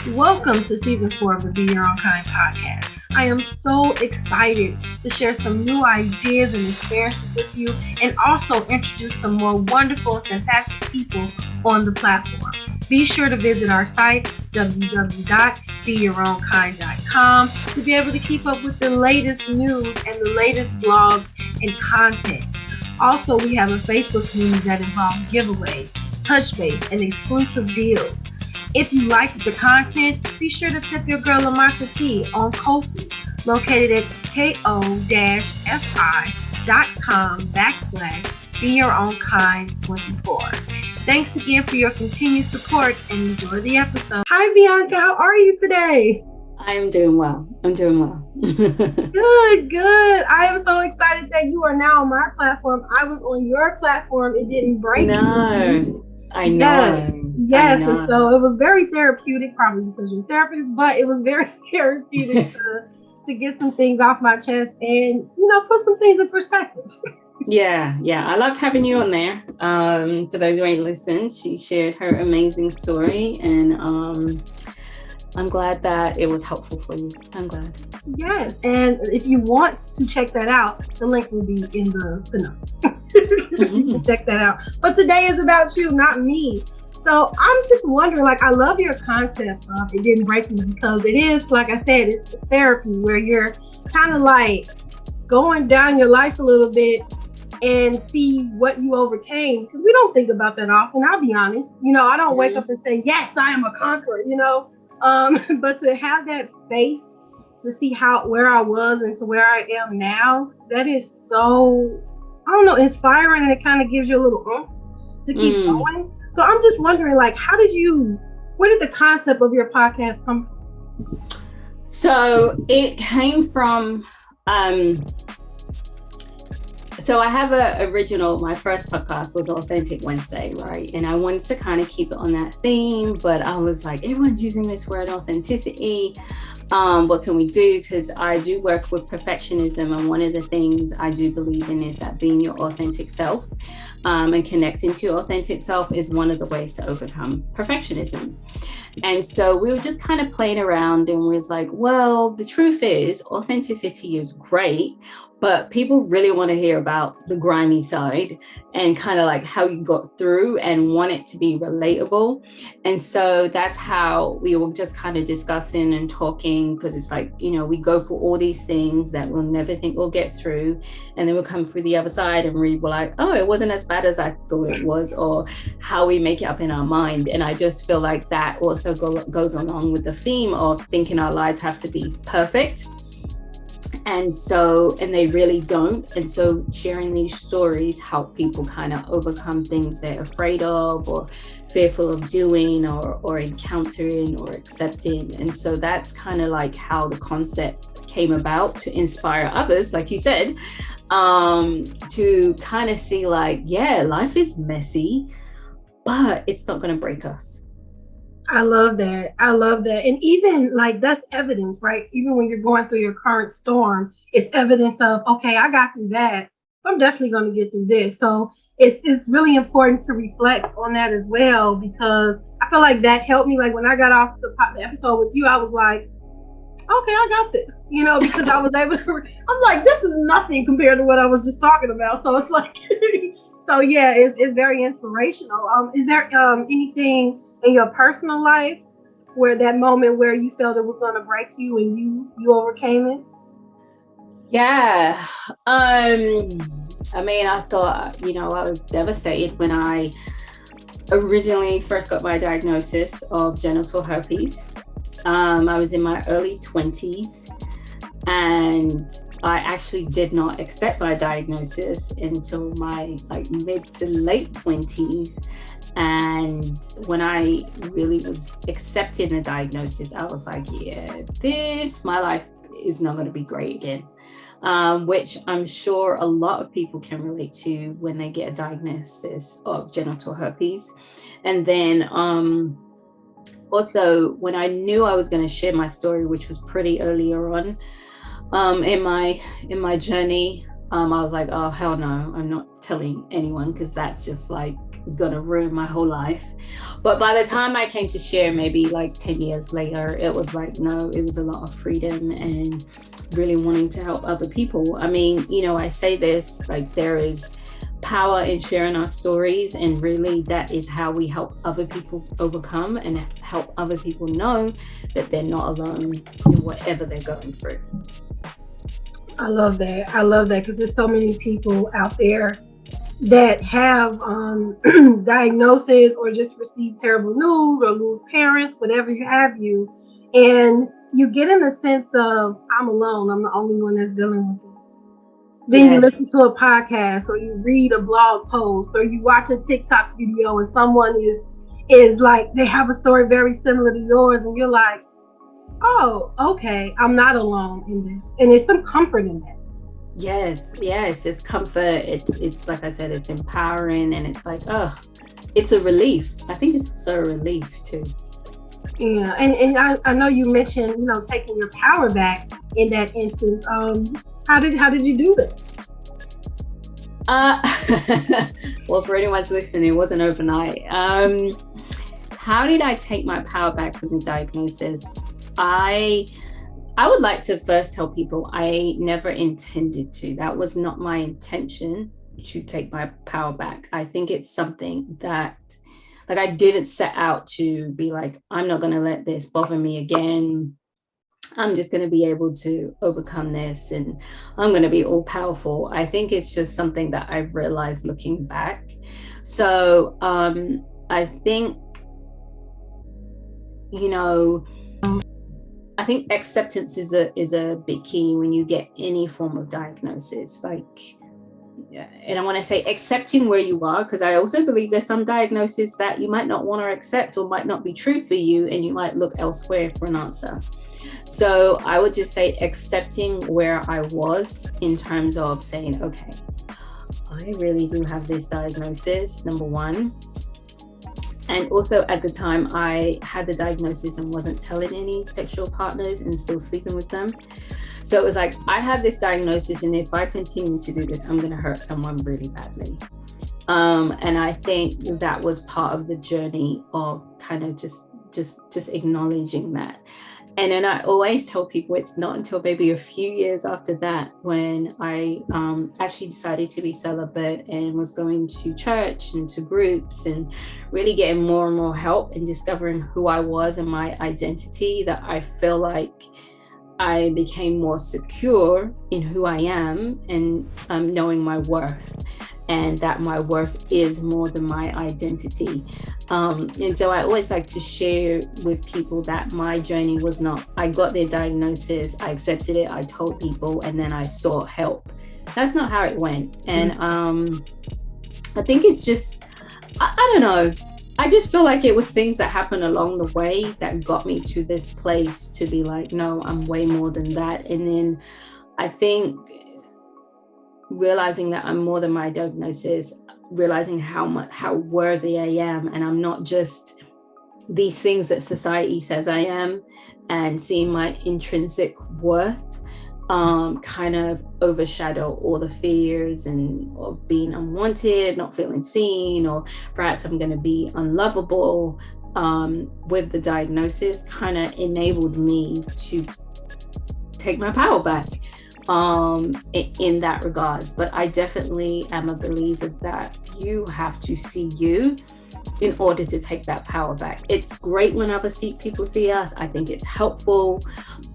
Welcome to season 4 of the Be Your Own Kind podcast. I am so excited to share some new ideas and experiences with you and also introduce some more wonderful and fantastic people on the platform. Be sure to visit our site, www.beyourownkind.com, to be able to keep up with the latest news and the latest blogs and content. Also, we have a Facebook community that involves giveaways, touch base, and exclusive deals. If you like the content, be sure to tip your girl a matcha tea on Ko-fi, located at ko-fi.com/be your own kind 24. Thanks again for your continued support and enjoy the episode. Hi Bianca, how are you today? I'm doing well. I'm doing well. Good, good. I am so excited that you are now on my platform. I was on your platform. It didn't break you. No, I Yes, know. I yes. And know. so it was very therapeutic, probably because you're a therapist, but it was very therapeutic to get some things off my chest and put some things in perspective. Yeah. I loved having you on there. For those who ain't listened, she shared her amazing story, and I'm glad that it was helpful for you. I'm glad. Yes, and if you want to check that out, the link will be in the notes. You can check that out. But today is about you, not me. So I'm just wondering, like, I love your concept of it didn't break me because it is, like I said, it's therapy where you're kind of like going down your life a little bit and see what you overcame. Because we don't think about that often. I'll be honest. I don't wake up and say, "Yes, I am a conqueror." But to have that space to see how where I was and to where I am now, that is so I don't know, inspiring, and it kind of gives you a little oomph to keep Mm. going. So I'm just wondering, like, where did the concept of your podcast come from? So it came from so I have my first podcast was Authentic Wednesday, right? And I wanted to kind of keep it on that theme, but I was like, everyone's using this word authenticity. What can we do? Because I do work with perfectionism, and one of the things I do believe in is that being your authentic self, and connecting to your authentic self is one of the ways to overcome perfectionism. And so we were just kind of playing around, and we was like, well, the truth is authenticity is great, but people really want to hear about the grimy side and kind of like how you got through and want it to be relatable. And so that's how we were just kind of discussing and talking, because it's like, we go for all these things that we'll never think we'll get through. And then we'll come through the other side and we're like, oh, it wasn't as bad as I thought it was, or how we make it up in our mind. And I just feel like that also goes along with the theme of thinking our lives have to be perfect. And they really don't. And so sharing these stories help people kind of overcome things they're afraid of or fearful of doing or encountering or accepting. And so that's kind of like how the concept came about, to inspire others, like you said, to kind of see like, yeah, life is messy, but it's not going to break us. I love that. I love that. And even like that's evidence, right? Even when you're going through your current storm, it's evidence of, okay, I got through that. I'm definitely going to get through this. So it's really important to reflect on that as well, because I feel like that helped me. Like when I got off the episode with you, I was like, okay, I got this, because I was able to, I'm like, this is nothing compared to what I was just talking about. So it's like, so yeah, it's very inspirational. Is there anything in your personal life where that moment where you felt it was going to break you and you overcame it? Yeah. I mean, I thought, I was devastated when I originally first got my diagnosis of genital herpes. I was in my early 20s, and I actually did not accept my diagnosis until my like mid to late 20s. And when I really was accepting the diagnosis, I was like, yeah, my life is not going to be great again. Which I'm sure a lot of people can relate to when they get a diagnosis of genital herpes. And then also when I knew I was going to share my story, which was pretty earlier on in my journey, I was like, oh, hell no, I'm not telling anyone, because that's just like gonna ruin my whole life. But by the time I came to share, maybe like 10 years later, it was like, no, it was a lot of freedom and really wanting to help other people. I mean, I say this, like, there is power in sharing our stories, and really that is how we help other people overcome and help other people know that they're not alone in whatever they're going through. I love that. I love that because there's so many people out there that have diagnosis or just receive terrible news or lose parents, whatever you have you, and you get in a sense of I'm alone. I'm the only one that's dealing with this. Then you listen Yes. to a podcast or you read a blog post or you watch a TikTok video and someone is like they have a story very similar to yours and you're like, oh, okay, I'm not alone in this. And there's some comfort in that. Yes, it's comfort. It's like I said, it's empowering, and it's like, oh, it's a relief. I think it's so a relief too. Yeah, and I know you mentioned, taking your power back in that instance. How did you do that? Uh, well, for anyone's listening, it wasn't overnight. How did I take my power back from the diagnosis? I would like to first tell people I never intended to. That was not my intention, to take my power back. I think it's something that, like, I didn't set out to be like, I'm not going to let this bother me again. I'm just going to be able to overcome this and I'm going to be all powerful. I think it's just something that I've realized looking back. So I think, I think acceptance is a big key when you get any form of diagnosis. Like, and I want to say accepting where you are, because I also believe there's some diagnoses that you might not want to accept or might not be true for you, and you might look elsewhere for an answer. So I would just say accepting where I was in terms of saying, okay, I really do have this diagnosis, number one. And also at the time I had the diagnosis and wasn't telling any sexual partners and still sleeping with them. So it was like, I have this diagnosis, and if I continue to do this, I'm going to hurt someone really badly. And I think that was part of the journey of kind of just acknowledging that. And then I always tell people it's not until maybe a few years after that when I actually decided to be celibate and was going to church and to groups and really getting more and more help and discovering who I was and my identity, that I feel like I became more secure in who I am and knowing my worth, and that my worth is more than my identity. And so I always like to share with people that my journey was not, I got their diagnosis, I accepted it, I told people, and then I sought help. That's not how it went. And I think it's just, I don't know. I just feel like it was things that happened along the way that got me to this place to be like, no, I'm way more than that. And then I think realizing that I'm more than my diagnosis, realizing how worthy I am, and I'm not just these things that society says I am, and seeing my intrinsic worth kind of overshadow all the fears and of being unwanted, not feeling seen, or perhaps I'm going to be unlovable. With the diagnosis kind of enabled me to take my power back in that regards. But I definitely am a believer that you have to see you in order to take that power back. It's great when other people see us. I think it's helpful.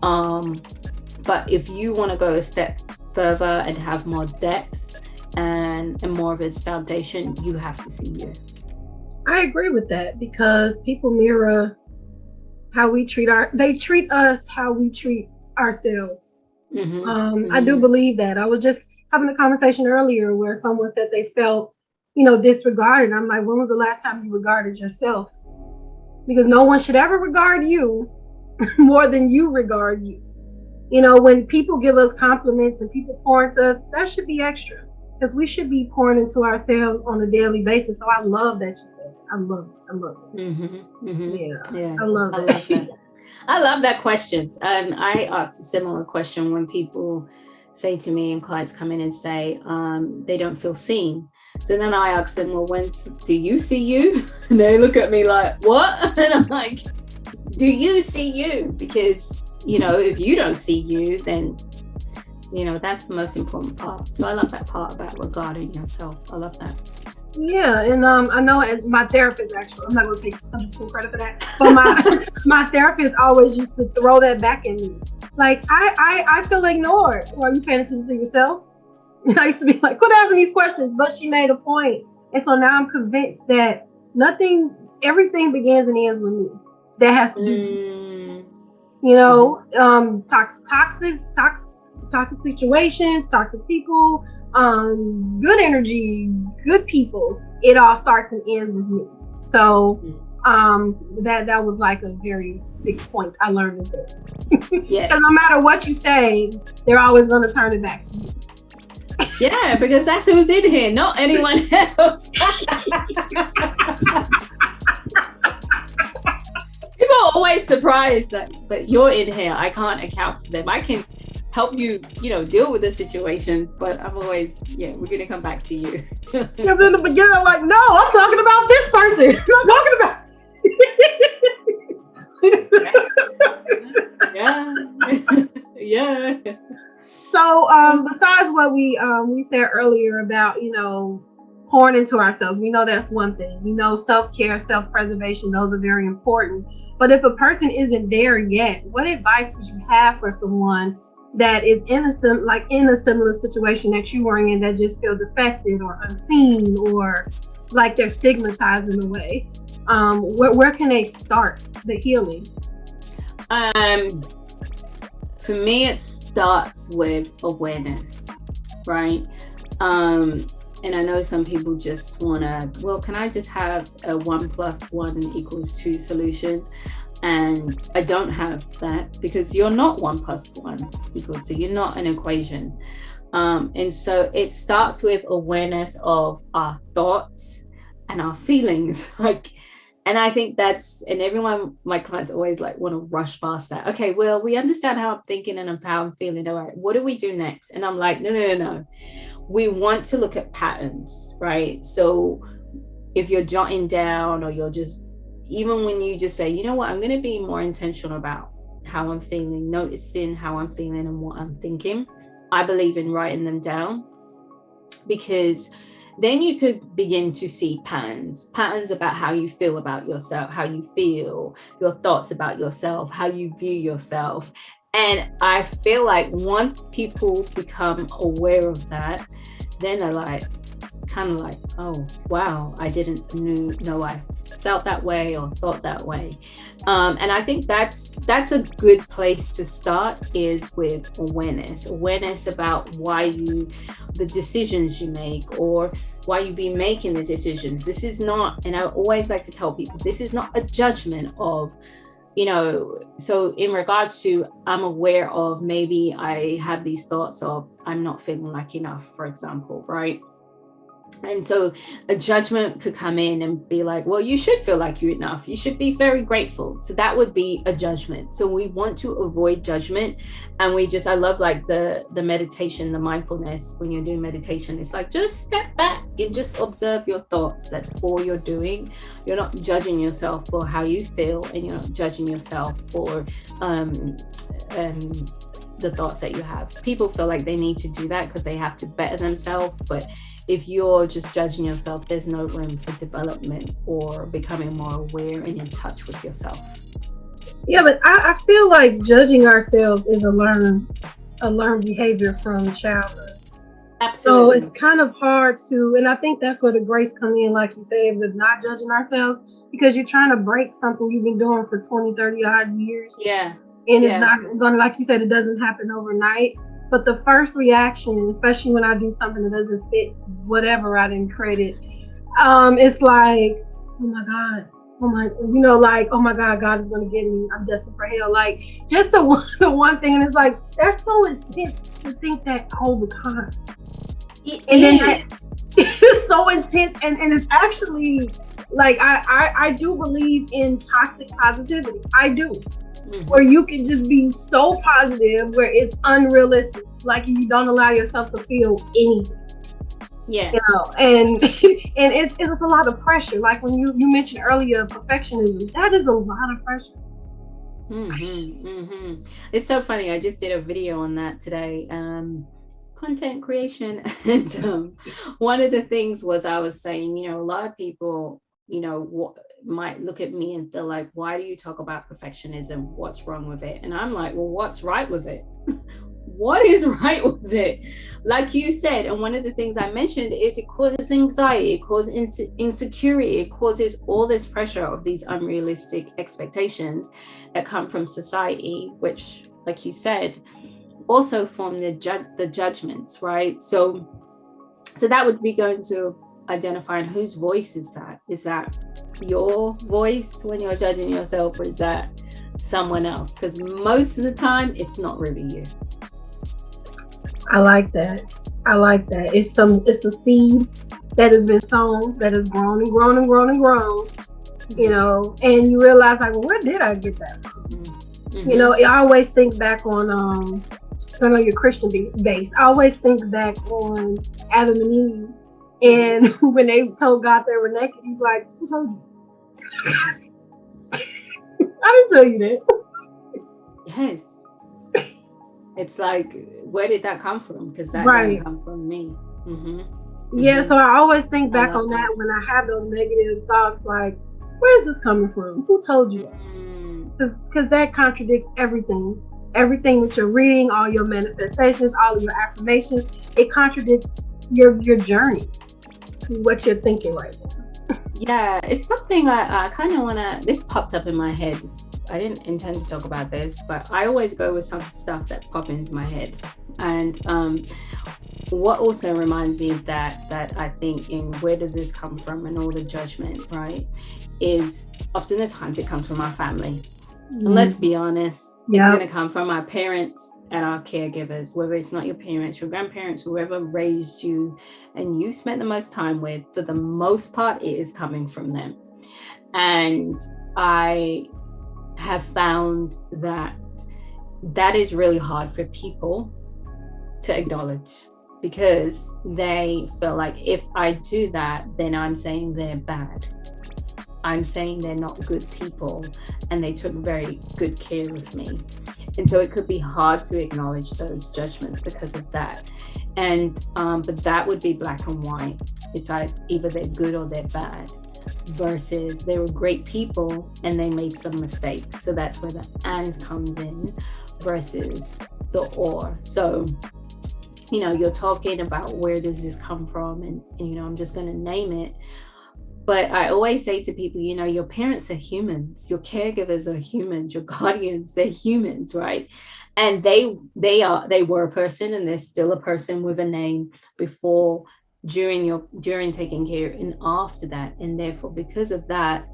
But if you want to go a step further and have more depth and more of its foundation, you have to see you. I agree with that because people mirror how we they treat us how we treat ourselves. I do believe that. I was just having a conversation earlier where someone said they felt, disregarded. I'm like, when was the last time you regarded yourself? Because no one should ever regard you more than you regard you. When people give us compliments and people pour into us, that should be extra because we should be pouring into ourselves on a daily basis. So I love that you said that. I love it. I love it. Yeah. I love that. I love that question. I asked a similar question when people say to me, and clients come in and say they don't feel seen. So then I ask them, well, when do you see you? And they look at me like, what? And I'm like, do you see you? Because, you know, if you don't see you, then, you know, that's the most important part. So I love that part about regarding yourself. I love that. Yeah, and I know my therapist, actually, I'm not going to take 100% credit for that, but my therapist always used to throw that back at me. Like, I feel ignored. Well, are you paying attention to yourself? And I used to be like, quit asking these questions, but she made a point. And so now I'm convinced that everything begins and ends with me. That has to do, you know, toxic situations, toxic people, good energy, good people. It all starts and ends with me. So that was like a very big point I learned with it. Yes. Because no matter what you say, they're always going to turn it back to you. Yeah, because that's who's in here, not anyone else. People are always surprised that you're in here. I can't account for them. I can help you, you know, deal with the situations, but I'm always, we're going to come back to you. Yeah, but in the beginning, I'm like, no, I'm talking about this person. I'm talking about. Yeah. So, besides what we said earlier about, you know, pouring into ourselves, we know that's one thing. We know self-care, self-preservation, those are very important. But if a person isn't there yet, what advice would you have for someone that is in a similar situation that you were in, that just feel defected or unseen, or like they're stigmatized in a way? Where can they start the healing? For me, it starts with awareness, right? And I know some people just wanna, well, can I just have a 1 + 1 = 2 solution? And I don't have that, because you're not 1 + 1 = 2. You're not an equation. And so it starts with awareness of our thoughts and our feelings. And I think and everyone, my clients always like want to rush past that. Okay, well, we understand how I'm thinking and how I'm feeling. All right, what do we do next? And I'm like, no. We want to look at patterns, right? So if you're jotting down, or you're just, even when you just say, you know what, I'm going to be more intentional about how I'm feeling, noticing how I'm feeling and what I'm thinking. I believe in writing them down, because then you could begin to see patterns about how you feel about yourself, how you feel, your thoughts about yourself, how you view yourself. And I feel like once people become aware of that, then they're like, kind of like, oh, wow, I didn't know I felt that way or thought that way. And I think that's a good place to start, is with awareness about the decisions you make, or why you be making the decisions. This is not, and I always like to tell people, this is not a judgment of, you know, so in regards to, I'm aware of, maybe I have these thoughts of, I'm not feeling like enough, for example, right? And so a judgment could come in and be like, well, you should feel like you're enough. You should be very grateful. So that would be a judgment. So we want to avoid judgment. And I love like the meditation, the mindfulness, when you're doing meditation, it's like, just step back and just observe your thoughts. That's all you're doing. You're not judging yourself for how you feel, and you're not judging yourself for the thoughts that you have. People feel like they need to do that because they have to better themselves. But if you're just judging yourself, there's no room for development or becoming more aware and in touch with yourself. Yeah, but I feel like judging ourselves is a learned behavior from childhood. Absolutely. So it's kind of hard to, and I think that's where the grace comes in, like you said, with not judging ourselves, because you're trying to break something you've been doing for 20, 30 odd years. Yeah. And it's not going to, like you said, it doesn't happen overnight. But the first reaction, especially when I do something that doesn't fit whatever I didn't credit, it's like, oh my God, oh my God, God is going to get me. I'm destined for hell. Like, just the one thing. And it's like, that's so intense to think that all the time. It's so intense. And it's actually, like, I do believe in toxic positivity. I do. Mm-hmm. Where you can just be so positive, where it's unrealistic. Like you don't allow yourself to feel anything. Yes. You know, and and it's a lot of pressure. Like when you mentioned earlier perfectionism, that is a lot of pressure. It's so funny. I just did a video on that today. Content creation, and one of the things was I was saying, a lot of people, might look at me and feel like, why do you talk about perfectionism? What's wrong with it? And I'm like, well, what's right with it? What is right with it? Like you said, and one of the things I mentioned is it causes anxiety, it causes insecurity, it causes all this pressure of these unrealistic expectations that come from society, which, like you said, also form the judgments, right? So that would be going to identifying whose voice is that? Is that your voice when you're judging yourself, or is that someone else? Because most of the time, it's not really you. I like that. It's a seed that has been sown, that has grown and grown and grown and grown, and you realize, like, well, where did I get that from? I always think back on, I know you're Christian based. I always think back on Adam and Eve, and when they told God they were naked, he's like, who told you? I didn't tell you that. Yes. It's like, where did that come from? Because that didn't come from me. Yeah, so I always think back on that when I have those negative thoughts, like, where's this coming from? Who told you that? Because that contradicts everything that you're reading, all your manifestations, all of your affirmations. It contradicts your journey to what you're thinking right now. Yeah, it's something I kind of want to, this popped up in my head. I didn't intend to talk about this, but I always go with some stuff that pop into my head. And what also reminds me of that I think in where did this come from and all the judgment, right, is often the times it comes from our family. And let's be honest, it's going to come from our parents and our caregivers, whether it's not your parents, your grandparents, whoever raised you and you spent the most time with. For the most part, it is coming from them. And I have found that is really hard for people to acknowledge, because they feel like if I do that, then I'm saying they're bad. I'm saying they're not good people and they took very good care of me. And so it could be hard to acknowledge those judgments because of that. And but that would be black and white. It's like either they're good or they're bad, versus they were great people and they made some mistakes. So that's where the and comes in versus the or. So, you're talking about where does this come from, and I'm just going to name it. But I always say to people, your parents are humans, your caregivers are humans, your guardians, they're humans, right? And they were a person, and they're still a person with a name before, during taking care, and after that. And therefore, because of that,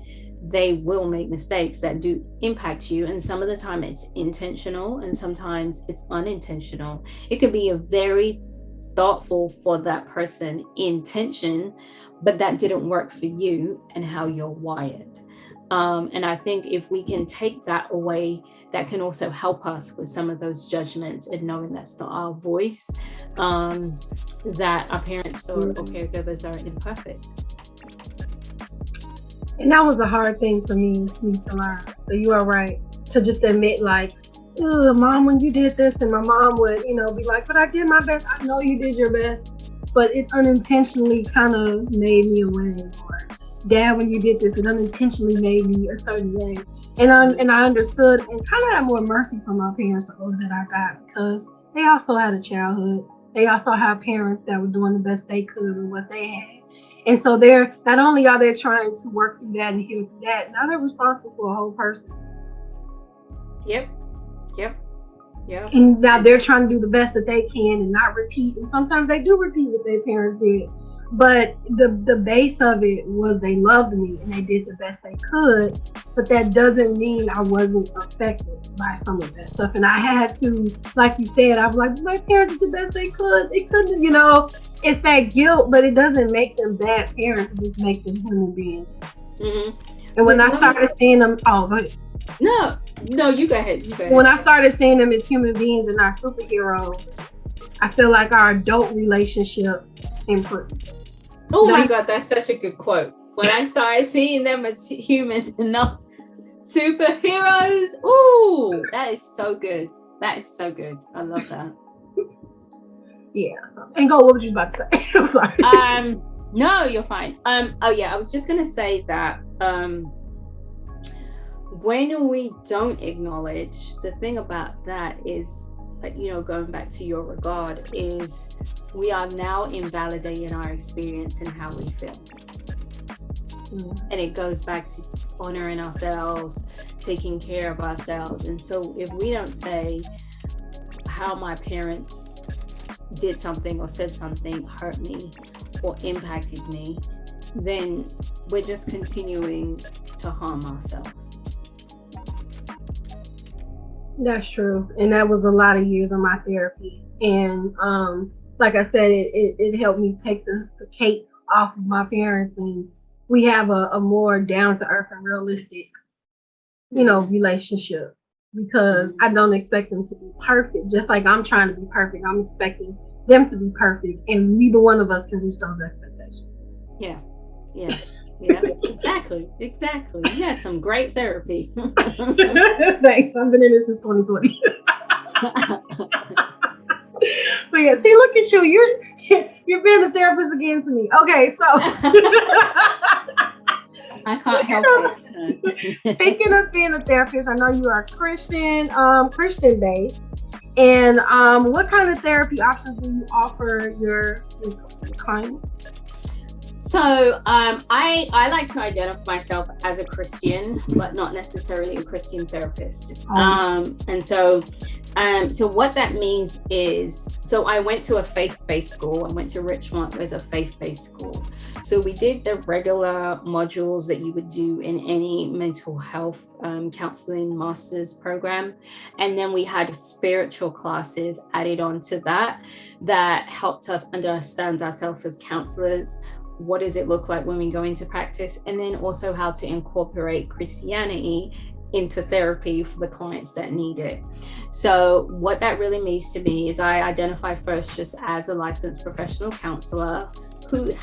they will make mistakes that do impact you. And some of the time it's intentional, and sometimes it's unintentional. It could be a very thoughtful for that person intention, but that didn't work for you and how you're wired. And I think if we can take that away, that can also help us with some of those judgments and knowing that's not our voice, that our parents or caregivers are imperfect. And that was a hard thing for me to learn. So you are right to just admit, like, Mom, when you did this, and my mom would, be like, but I did my best. I know you did your best, but it unintentionally kind of made me a way. Or Dad, when you did this, it unintentionally made me a certain way. And I understood and kind of had more mercy for my parents the older that I got, because they also had a childhood. They also had parents that were doing the best they could with what they had. And so they're not only are they trying to work through that and heal through that, now they're responsible for a whole person. Yep. And now they're trying to do the best that they can and not repeat. And sometimes they do repeat what their parents did. But the base of it was they loved me and they did the best they could. But that doesn't mean I wasn't affected by some of that stuff. And I had to, like you said, I was like, my parents did the best they could. They couldn't, it's that guilt, but it doesn't make them bad parents. It just makes them human beings. And when I started seeing them, go ahead. No, you go ahead. When I started seeing them as human beings and not superheroes, I feel like our adult relationship improved. Oh my God, that's such a good quote. When I started seeing them as humans and not superheroes, ooh, that is so good. That is so good. I love that. Yeah. And go, what were you about to say? I'm sorry. No, you're fine. Oh yeah, I was just gonna say that when we don't acknowledge, the thing about that is, like, you know, going back to your regard, is we are now invalidating our experience and how we feel. And it goes back to honoring ourselves, taking care of ourselves. And so if we don't say how my parents did something or said something hurt me or impacted me, then we're just continuing to harm ourselves. That's true. And that was a lot of years of my therapy. And like I said, it helped me take the cape off of my parents, and we have a more down to earth and realistic, you know, relationship, because I don't expect them to be perfect. Just like I'm trying to be perfect, I'm expecting them to be perfect, and neither one of us can reach those expectations. Yeah. Exactly. You had some great therapy. Thanks. I've been in this since 2020. But yeah, see, look at you. You're being a therapist again to me. Okay, so I can't help it. Speaking of being a therapist, I know you are Christian based. And what kind of therapy options do you offer your clients? So I like to identify myself as a Christian, but not necessarily a Christian therapist. And so what that means is, so I went to a faith-based school. I went to Richmond. It was a faith-based school. So we did the regular modules that you would do in any mental health counseling master's program. And then we had spiritual classes added on to that helped us understand ourselves as counselors. What does it look like when we go into practice? And then also how to incorporate Christianity into therapy for the clients that need it. So what that really means to me is I identify first just as a licensed professional counselor who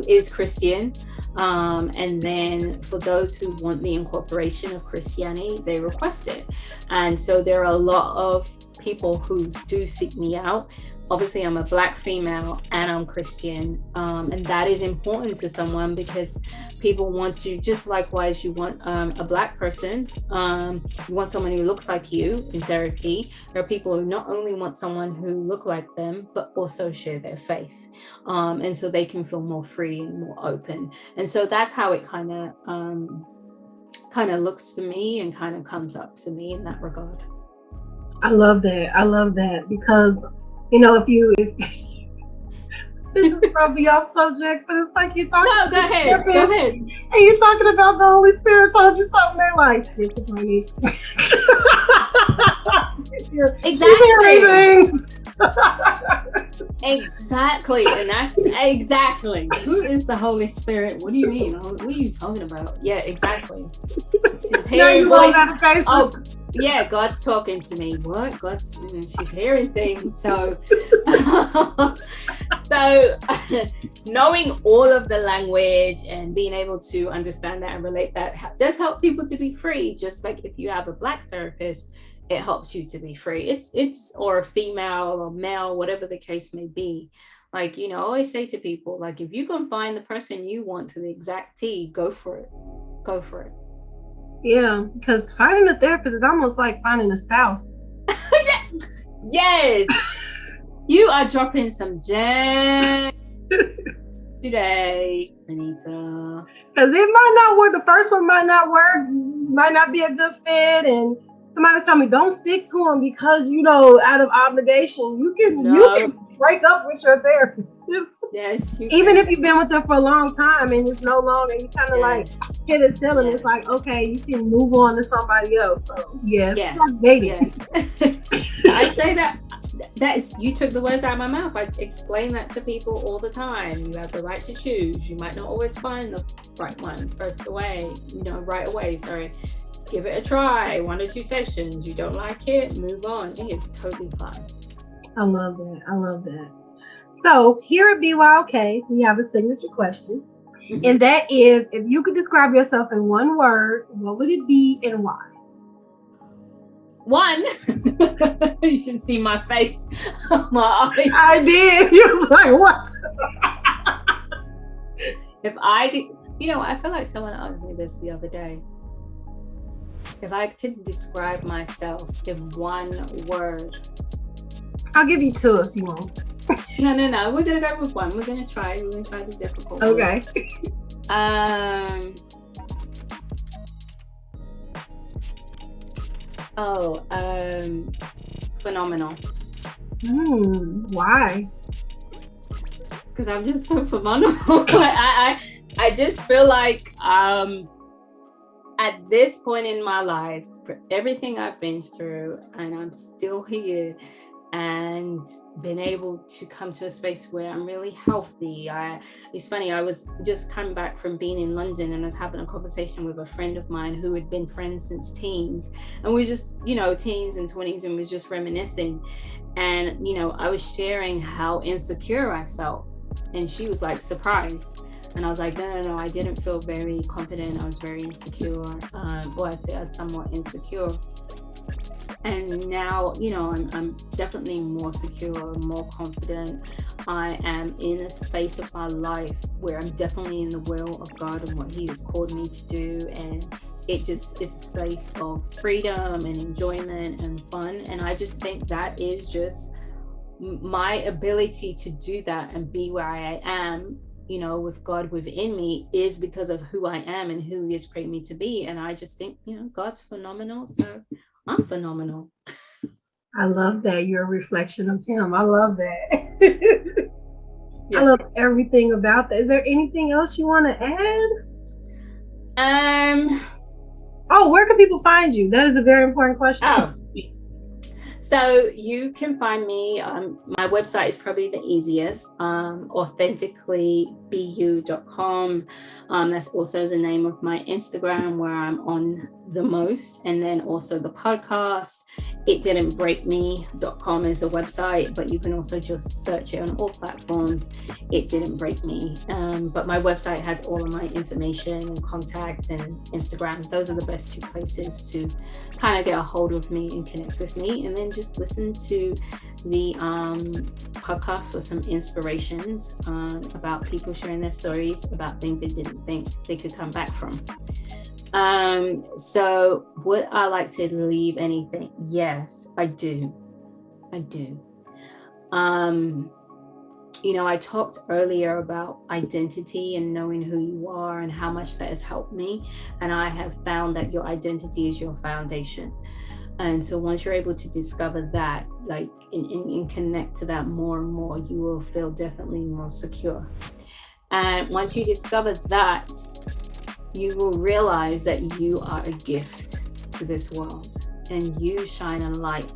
is Christian. And then for those who want the incorporation of Christianity, they request it. And so there are a lot of people who do seek me out. Obviously, I'm a Black female and I'm Christian. And that is important to someone because people want to, just likewise, you want a Black person, you want someone who looks like you in therapy. There are people who not only want someone who look like them, but also share their faith. And so they can feel more free and more open. And so that's how it kind of looks for me and kind of comes up for me in that regard. I love that because, you know, if this is probably off subject, but it's like you're talking. No, go ahead. And you're talking about the Holy Spirit told you something. They're like, disappointed. Exactly. Exactly. And that's exactly. Who is the Holy Spirit? What do you mean? What are you talking about? Yeah, exactly. She's hearing voice. Oh, yeah, God's talking to me. What? She's hearing things. So knowing all of the language and being able to understand that and relate that does help people to be free. Just like if you have a Black therapist, it helps you to be free. It's or a female or male, whatever the case may be. Like, you know, I always say to people, like, if you can find the person you want to the exact T, go for it. Yeah, because finding a therapist is almost like finding a spouse. Yes. You are dropping some gems today, Anita. Because it might not work. The first one might not work, might not be a good fit, and somebody was telling me don't stick to them because, you know, out of obligation, you can break up with your therapist. Yes. Even if you've been with them for a long time and it's no longer, you kind of like hit a ceiling. It's like, okay, you can move on to somebody else. So it's like dating. Yes. I say that is, you took the words out of my mouth. I explain that to people all the time. You have the right to choose. You might not always find the right one right away. Sorry. Give it a try, 1 or 2 sessions. You don't like it, move on. It is totally fine. I love that. I love that. So here at BYOK, we have a signature question. And Mhm. that is, if you could describe yourself in one word, what would it be and why? One, you should see my face, my eyes. I did. You was like, what? If I did, I feel like someone asked me this the other day. If I could describe myself in one word. I'll give you two if you want. No. We're gonna go with one. We're gonna try the difficult one. Okay. Um. Oh. Phenomenal. Why? Because I'm just so phenomenal. I just feel like at this point in my life, for everything I've been through, and I'm still here, and been able to come to a space where I'm really healthy. It's funny, I was just coming back from being in London, and I was having a conversation with a friend of mine who had been friends since teens, and we just, teens and 20s, and was just reminiscing. And I was sharing how insecure I felt, and she was like surprised. And I was like, no, I didn't feel very confident. I was very insecure. I'd say I was somewhat insecure. And now, I'm definitely more secure, more confident. I am in a space of my life where I'm definitely in the will of God and what He has called me to do. And it just is a space of freedom and enjoyment and fun. And I just think that is just my ability to do that and be where I am, with God within me, is because of who I am and who He has created me to be. And I just think, God's phenomenal. So I'm phenomenal. I love that. You're a reflection of Him. I love that. Yeah. I love everything about that. Is there anything else you want to add? Oh, where can people find you? That is a very important question. So you can find me, my website is probably the easiest, authenticallybu.com. That's also the name of my Instagram, where I'm on the most. And then also the podcast, itdidn'tbreakme.com is the website, but you can also just search it on all platforms, It Didn't Break Me. But my website has all of my information and contact, and Instagram. Those are the best two places to kind of get a hold of me and connect with me. And then just listen to the podcast for some inspirations about people sharing their stories about things they didn't think they could come back from. So would I like to leave anything? Yes, I do. I talked earlier about identity and knowing who you are and how much that has helped me. And I have found that your identity is your foundation. And so once you're able to discover that, like, and connect to that more and more, you will feel definitely more secure. And once you discover that, you will realize that you are a gift to this world, and you shine a light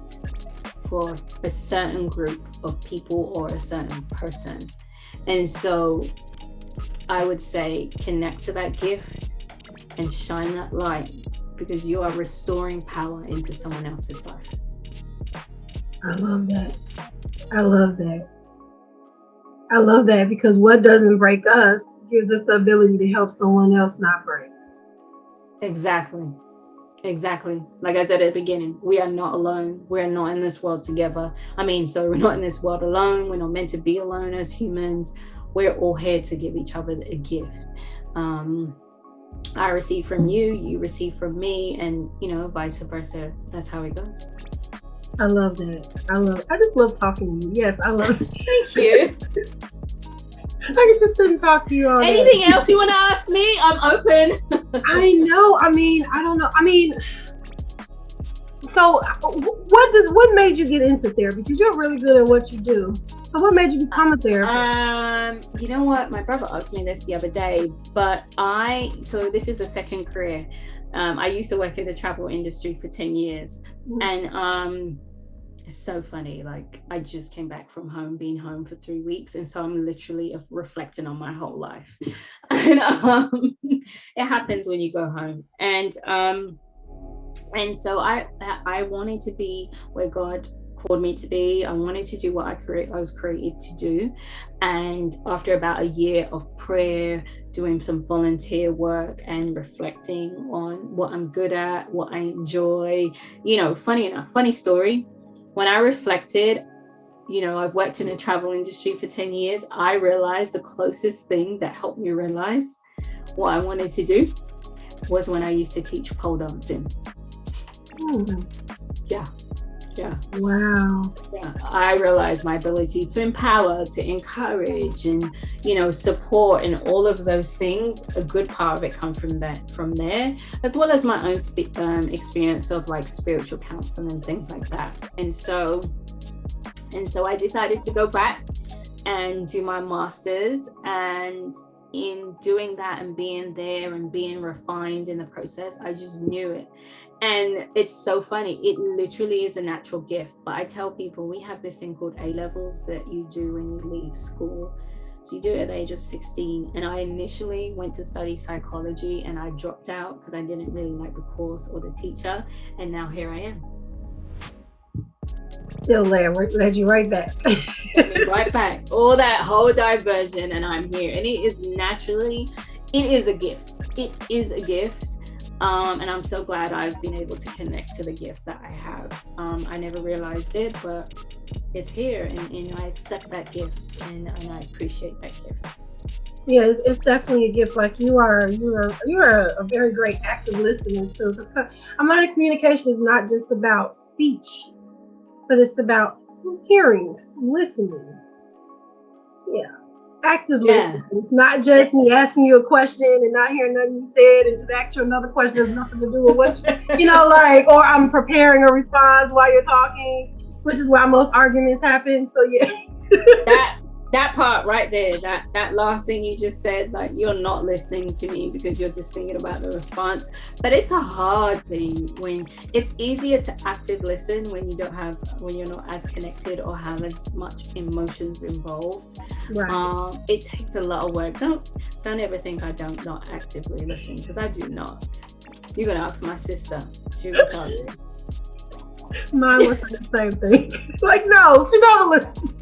for a certain group of people or a certain person. And so I would say connect to that gift and shine that light, because you are restoring power into someone else's life. I love that. I love that. I love that, because what doesn't break us gives us the ability to help someone else not break. Exactly. Like I said at the beginning, we are not alone. We're not in this world together. So we're not in this world alone. We're not meant to be alone as humans. We're all here to give each other a gift. I receive from you, you receive from me, and vice versa. That's how it goes. I love that. I just love talking to you. Yes, I love it. Thank you. I could just sit and talk to you all day. Anything else you want to ask me? I'm open. I know. I don't know. So what made you get into therapy? Because you're really good at what you do. So what made you become a therapist? You know what? My brother asked me this the other day, but so this is a second career. I used to work in the travel industry for 10 years. Mm-hmm. And it's so funny. Like, I just came back from being home for 3 weeks. And so I'm literally reflecting on my whole life. And it happens when you go home. And so I wanted to be where God called me to be. I wanted to do what I was created to do. And after about a year of prayer, doing some volunteer work and reflecting on what I'm good at, what I enjoy, funny story. When I reflected, I've worked in the travel industry for 10 years. I realized the closest thing that helped me realize what I wanted to do was when I used to teach pole dancing. Yeah. Wow. Yeah. I realized my ability to empower, to encourage, and support, and all of those things. A good part of it comes from there, as well as my own experience of like spiritual counseling and things like that. And so I decided to go back and do my master's, and in doing that and being there and being refined in the process, I just knew it. And it's so funny, it literally is a natural gift. But I tell people, we have this thing called A-levels that you do when you leave school. So you do it at the age of 16. And I initially went to study psychology, and I dropped out because I didn't really like the course or the teacher. And now here I am. Still there, led you right back. Right back. All that whole diversion, and I'm here. And it is a gift. It is a gift. And I'm so glad I've been able to connect to the gift that I have. I never realized it, but it's here, and I accept that gift, and I appreciate that gift. Yeah, it's definitely a gift. Like you are a very great active listener too. Because I'm learning communication is not just about speech, but it's about hearing, listening. Yeah. Actively, not just me asking you a question and not hearing nothing you said, and just ask you another question that has nothing to do with what or I'm preparing a response while you're talking, which is why most arguments happen. So yeah. that part right there, that last thing you just said, like, you're not listening to me because you're just thinking about the response. But it's a hard thing. When it's easier to active listen when you're not as connected or have as much emotions involved. Right. It takes a lot of work. Don't ever think I don't not actively listen, because I do not. You're gonna ask my sister, she will tell you. Mine was the same thing. Like, no, she never listens.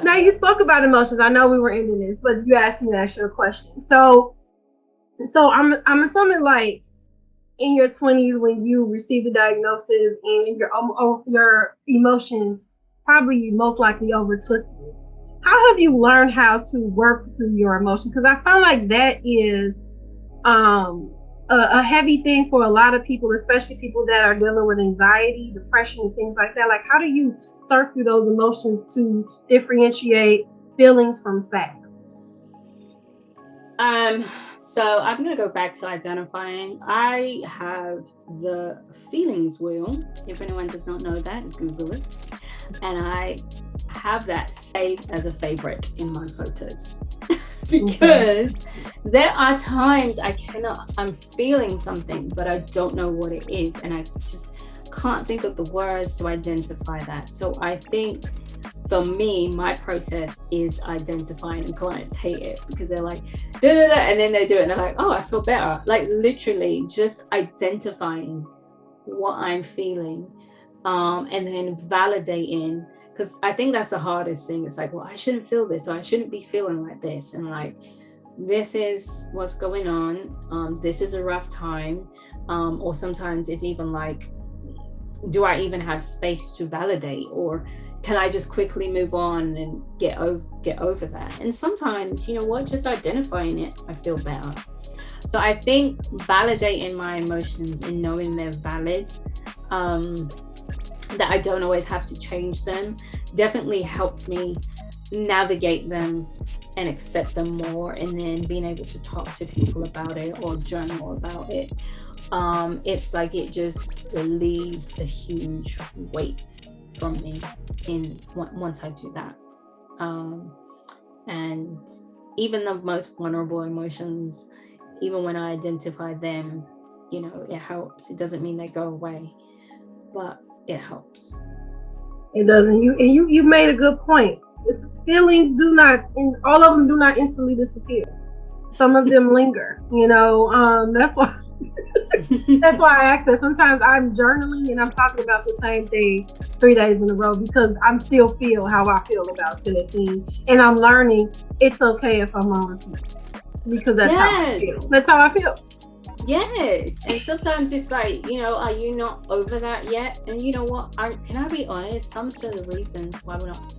Now, you spoke about emotions. I know we were ending this, but you asked me to ask you a question. So I'm assuming, like, in your 20s, when you received the diagnosis and your emotions probably most likely overtook you, how have you learned how to work through your emotions? Because I find like that is a heavy thing for a lot of people, especially people that are dealing with anxiety, depression, and things like that. Like, how do you sort through those emotions to differentiate feelings from facts? So I'm going to go back to identifying. I have the feelings wheel. If anyone does not know that, Google it. And I have that saved as a favorite in my photos. Because there are times I'm feeling something, but I don't know what it is. And I just can't think of the words to identify that. So I think for me, my process is identifying, and clients hate it because they're like, da, da, da, and then they do it and they're like, oh, I feel better. Like, literally just identifying what I'm feeling, and then validating, because I think that's the hardest thing. It's like, well, I shouldn't feel this, or I shouldn't be feeling like this. And like, this is what's going on. This is a rough time. Or sometimes it's even like, do I even have space to validate, or can I just quickly move on and get over that? And sometimes, just identifying it, I feel better. So I think validating my emotions and knowing they're valid, that I don't always have to change them, definitely helps me navigate them and accept them more, and then being able to talk to people about it or journal about it. It's like it just relieves a huge weight from me once I do that. And even the most vulnerable emotions, even when I identify them, it helps. It doesn't mean they go away, but it helps. It doesn't. You made a good point. Feelings all of them do not instantly disappear. Some of them linger. That's why That's why I asked that. Sometimes I'm journaling and I'm talking about the same thing 3 days in a row because I'm still feel how I feel about said thing, and I'm learning it's okay if I'm on repeat because that's how I Yes. feel. That's how I feel. Yes. And sometimes it's like, are you not over that yet? And you know what? Can I be honest? Some of the reasons why we're not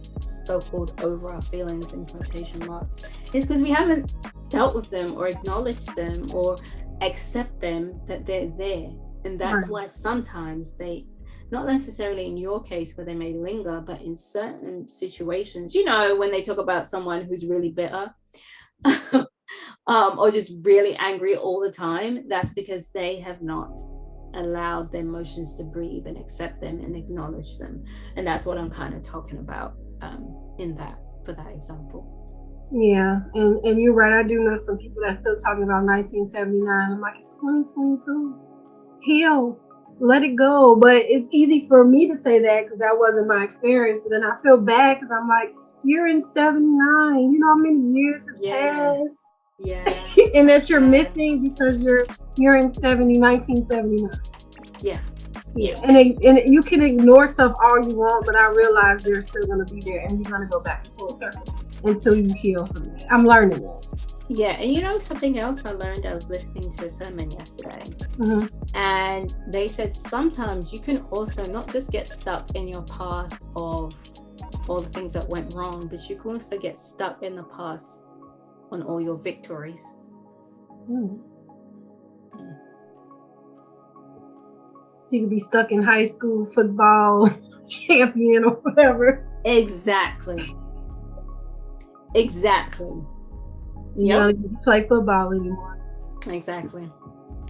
so-called over our feelings in quotation marks is because we haven't dealt with them or acknowledged them or accept them that they're there. And that's why sometimes they, not necessarily in your case where they may linger, but in certain situations, when they talk about someone who's really bitter or just really angry all the time, that's because they have not allowed their emotions to breathe and accept them and acknowledge them. And that's what I'm kind of talking about for that example. Yeah, and you're right. I do know some people that's still talking about 1979. I'm like, it's 2022. Heal, let it go. But it's easy for me to say that because that wasn't my experience. But then I feel bad because I'm like, you're in 79. You know how many years have passed? Yeah. And that you're missing because you're in 1979. Yeah. And you can ignore stuff all you want, but I realize they're still going to be there and you're going to go back to full circle until you heal from that. I'm learning that. Yeah, and something else I learned, I was listening to a sermon yesterday, and they said sometimes you can also not just get stuck in your past of all the things that went wrong, but you can also get stuck in the past on all your victories. So you could be stuck in high school football champion or whatever. Exactly. You don't play football anymore. Exactly.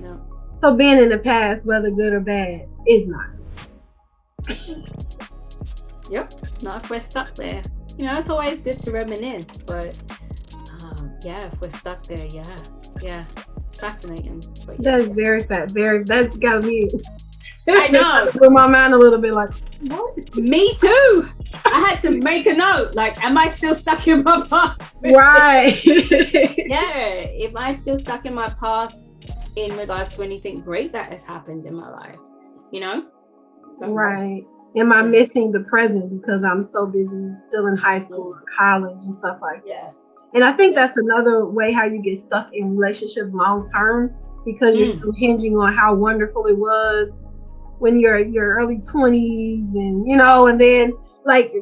No. So being in the past, whether good or bad, is not. Yep. Not if we're stuck there. It's always good to reminisce, but if we're stuck there, yeah. Fascinating. But That is very fast. That's gotta be. I know. Blew my mind a little bit. Like, what? Me too. I had to make a note. Like, am I still stuck in my past? Right. Yeah. Am I still stuck in my past in regards to anything great that has happened in my life? Right. Am I missing the present because I'm so busy still in high school or college and stuff like that? And I think that's another way how you get stuck in relationships long term because you're still hinging on how wonderful it was when you're in your early 20s and then like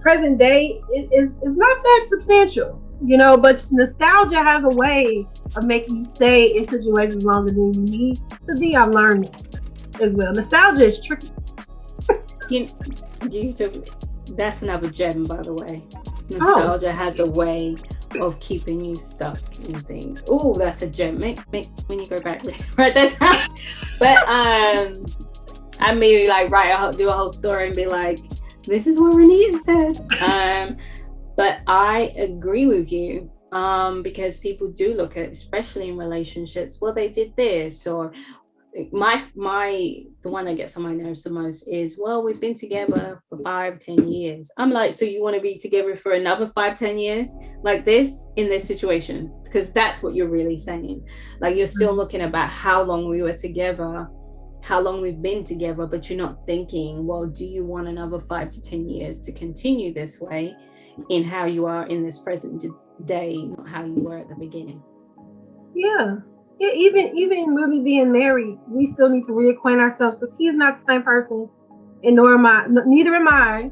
present day it's not that substantial, but nostalgia has a way of making you stay in situations longer than you need to be. I've learned that as well. Nostalgia is tricky. That's another gem, by the way. Nostalgia has a way of keeping you stuck in things. Oh, that's a gem. Make when you go back, write that down. But I maybe do a whole story and be like, this is what Renita said. But I agree with you because people do look at, especially in relationships, well, they did this, or the one that gets on my nerves the most is, well, we've been together for 5-10 years. I'm like, so you want to be together for another 5-10 years like this in this situation? Because that's what you're really saying. Like, you're still looking about how long we were together, how long we've been together, but you're not thinking, well, do you want another 5 to 10 years to continue this way in how you are in this present day, not how you were at the beginning? Yeah, even when we being married, we still need to reacquaint ourselves because he's not the same person, and neither am I,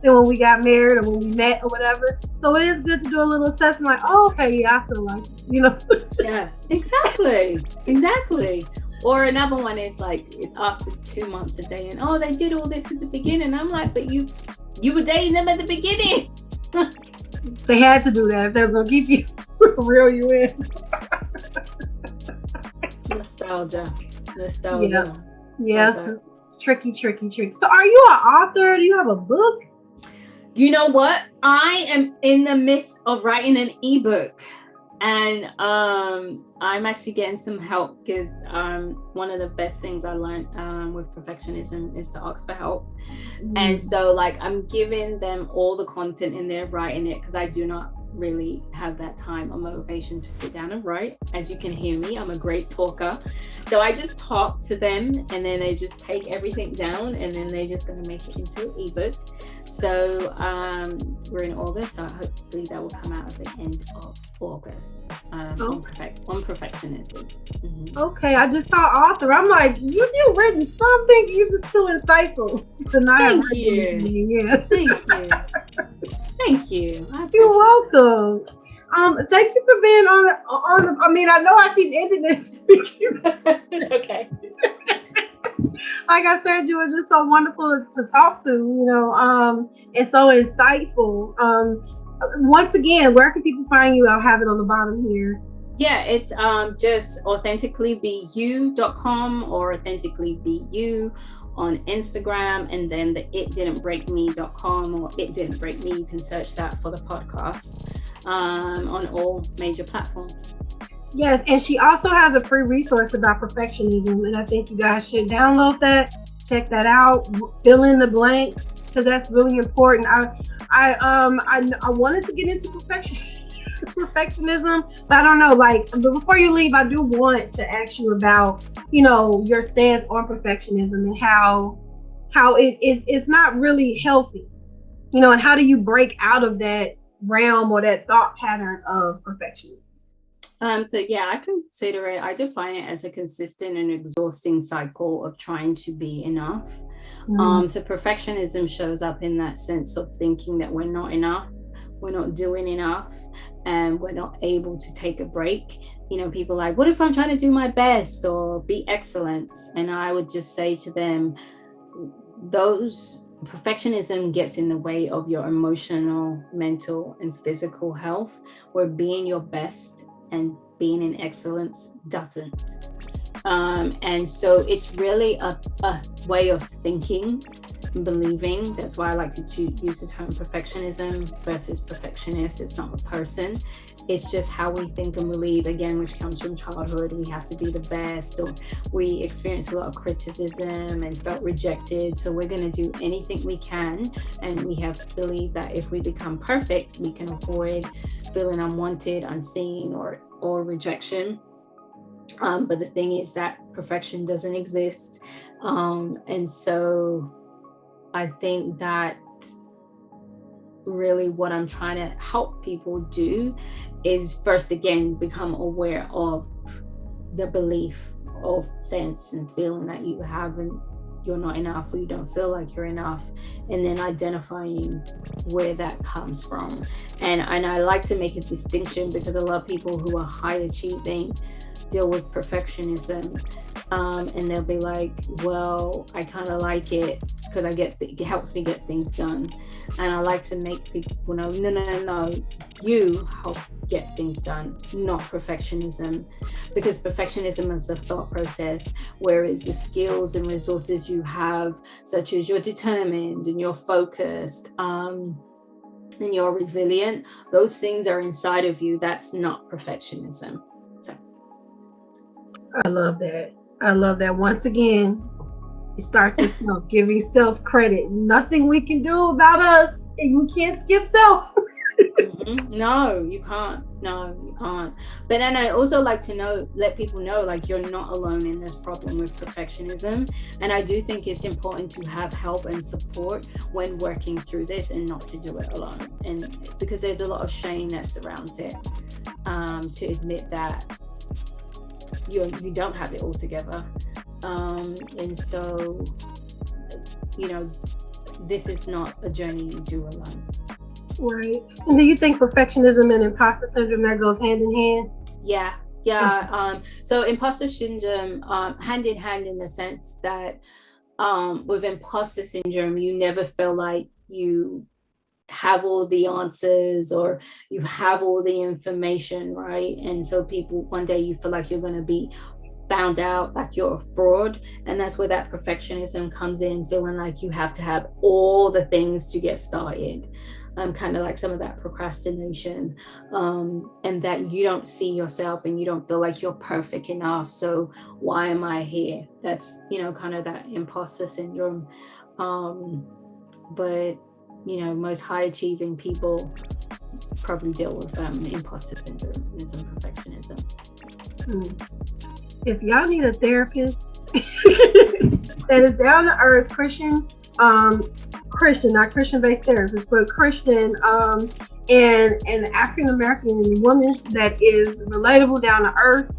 than when we got married or when we met or whatever. So it is good to do a little assessment, like, oh, okay, yeah, I feel like Yeah, exactly. Or another one is like, after 2 months of dating, oh, they did all this at the beginning. I'm like, but you were dating them at the beginning. They had to do that if they was gonna keep you reel you in. Nostalgia. Yeah. Tricky. So are you an author? Do you have a book? You know what? I am in the midst of writing an ebook, and I'm actually getting some help because one of the best things I learned with perfectionism is to ask for help. And so I'm giving them all the content and they're writing it because I do not really have that time or motivation to sit down and write. As you can hear me, I'm a great talker. So I just talk to them, and then they just take everything down, and then they're just going to make it into an ebook. So we're in August, so hopefully that will come out at the end of August on perfectionism. Mm-hmm. Okay, I just saw author. I'm like, you written something? You're just too insightful to not have Thank you. Yeah. Thank you. Thank you. You're welcome. Thank you for being on. I mean, I know I keep ending this. It's okay. Like I said, you were just so wonderful to talk to, and so insightful. Once again, where can people find you? I'll have it on the bottom here. Yeah, it's just authenticallybu.com or authenticallybu on Instagram, and then the itdidn'tbreakme.com or It Didn't Break Me. You can search that for the podcast on all major platforms. Yes, and she also has a free resource about perfectionism, and I think you guys should download that, check that out, fill in the blanks, because that's really important. I wanted to get into perfectionism, but I don't know. But before you leave, I do want to ask you about, your stance on perfectionism and how it's not really healthy, and how do you break out of that realm or that thought pattern of perfectionism? So yeah, I define it as a consistent and exhausting cycle of trying to be enough. So perfectionism shows up in that sense of thinking that we're not enough, we're not doing enough, and we're not able to take a break. People are like, what if I'm trying to do my best or be excellent? And I would just say to them, perfectionism gets in the way of your emotional, mental, and physical health, where being your best and being in excellence doesn't. And so it's really a way of thinking and believing. That's why I like to use the term perfectionism versus perfectionist. It's not a person. It's just how we think and believe, again, which comes from childhood. We have to be the best, or we experienced a lot of criticism and felt rejected. So we're going to do anything we can. And we have believed that if we become perfect, we can avoid feeling unwanted, unseen, or rejection. But the thing is that perfection doesn't exist. And so I think that really what I'm trying to help people do is first, again, become aware of the belief of sense and feeling that you have and you're not enough, or you don't feel like you're enough, and then identifying where that comes from. And I like to make a distinction, because a lot of people who are high achieving deal with perfectionism, and they'll be like, well, I kind of like it because it helps me get things done. And I like to make people know, no, you help get things done, not perfectionism, because perfectionism is a thought process, whereas the skills and resources you have, such as you're determined and you're focused, and you're resilient, those things are inside of you. That's not perfectionism. I love that. Once again, it starts with self, giving self credit. Nothing we can do about us, and we can't skip self. No, you can't. But then I also like to let people know, like, you're not alone in this problem with perfectionism. And I do think it's important to have help and support when working through this, and not to do it alone. And because there's a lot of shame that surrounds it, to admit that you don't have it all together. And so, this is not a journey you do alone. Right. And do you think perfectionism and imposter syndrome, that goes hand in hand? Yeah. So imposter syndrome, hand in hand, in the sense that with imposter syndrome, you never feel like you have all the answers or you have all the information, right? And so one day you feel like you're going to be found out, like you're a fraud. And that's where that perfectionism comes in, feeling like you have to have all the things to get started. Kind of like some of that procrastination, and that you don't see yourself and you don't feel like you're perfect enough. So why am I here? That's, kind of that imposter syndrome. But most high achieving people probably deal with imposter syndrome and perfectionism. If y'all need a therapist that is down to earth, Christian, not Christian based therapist, but Christian, and African American woman that is relatable, down to earth,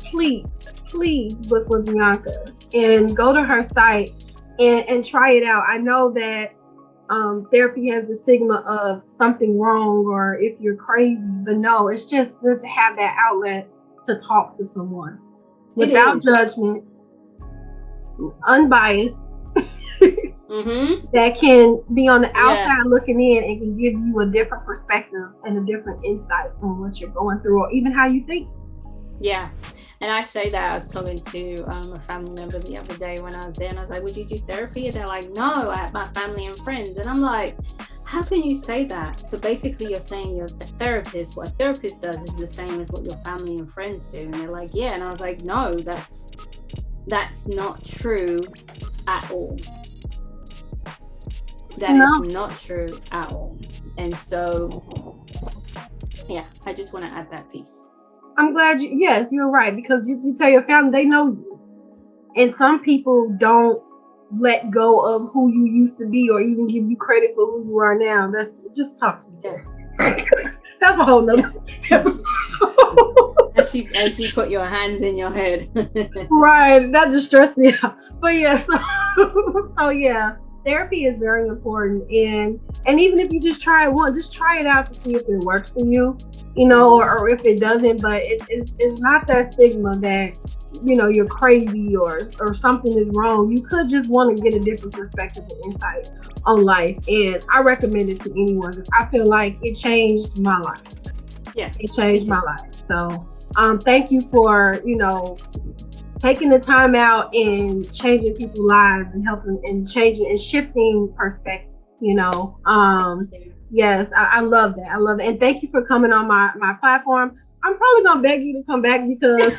please book with Bianca and go to her site and try it out. I know that therapy has the stigma of something wrong or if you're crazy, but no, it's just good to have that outlet to talk to someone without judgment, unbiased, that can be on the outside looking in and can give you a different perspective and a different insight on what you're going through or even how you think. Yeah. And I say that, I was talking to a family member the other day when I was there, and I was like, would you do therapy? And they're like, no, I have my family and friends. And I'm like, how can you say that? So basically you're saying you're a therapist. What a therapist does is the same as what your family and friends do. And they're like, yeah. And I was like, no, that's not true at all. That is not true at all. And so, yeah, I just want to add that piece. I'm glad you're right, because you tell your family, they know you. And some people don't let go of who you used to be or even give you credit for who you are now. That's just talk to me. Yeah. That's a whole nother episode. As you put your hands in your head. Right. That just stressed me out. But yeah, so yeah. Therapy is very important, and even if you just try it once, just try it out to see if it works for you, or if it doesn't. But it's not that stigma that you're crazy or something is wrong. You could just want to get a different perspective and insight on life, and I recommend it to anyone because I feel like it changed my life. Yeah, it changed my life. So thank you for taking the time out and changing people's lives and helping and changing and shifting perspective, Yes, I love that. I love it. And thank you for coming on my platform. I'm probably going to beg you to come back because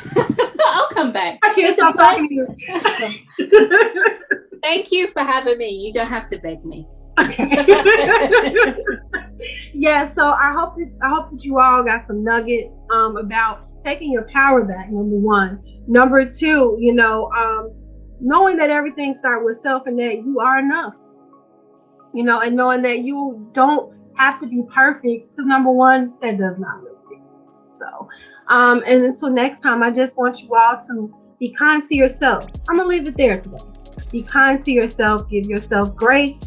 I'll come back. I can't stop talking to you. Thank you for having me. You don't have to beg me. Yeah, so I hope that you all got some nuggets about taking your power back, number one. Number two, knowing that everything starts with self and that you are enough, and knowing that you don't have to be perfect because number one, that does not look good. So, and until next time, I just want you all to be kind to yourself. I'm going to leave it there today. Be kind to yourself, give yourself grace,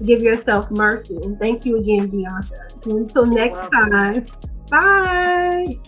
give yourself mercy. And thank you again, Bianca. Until next time, bye.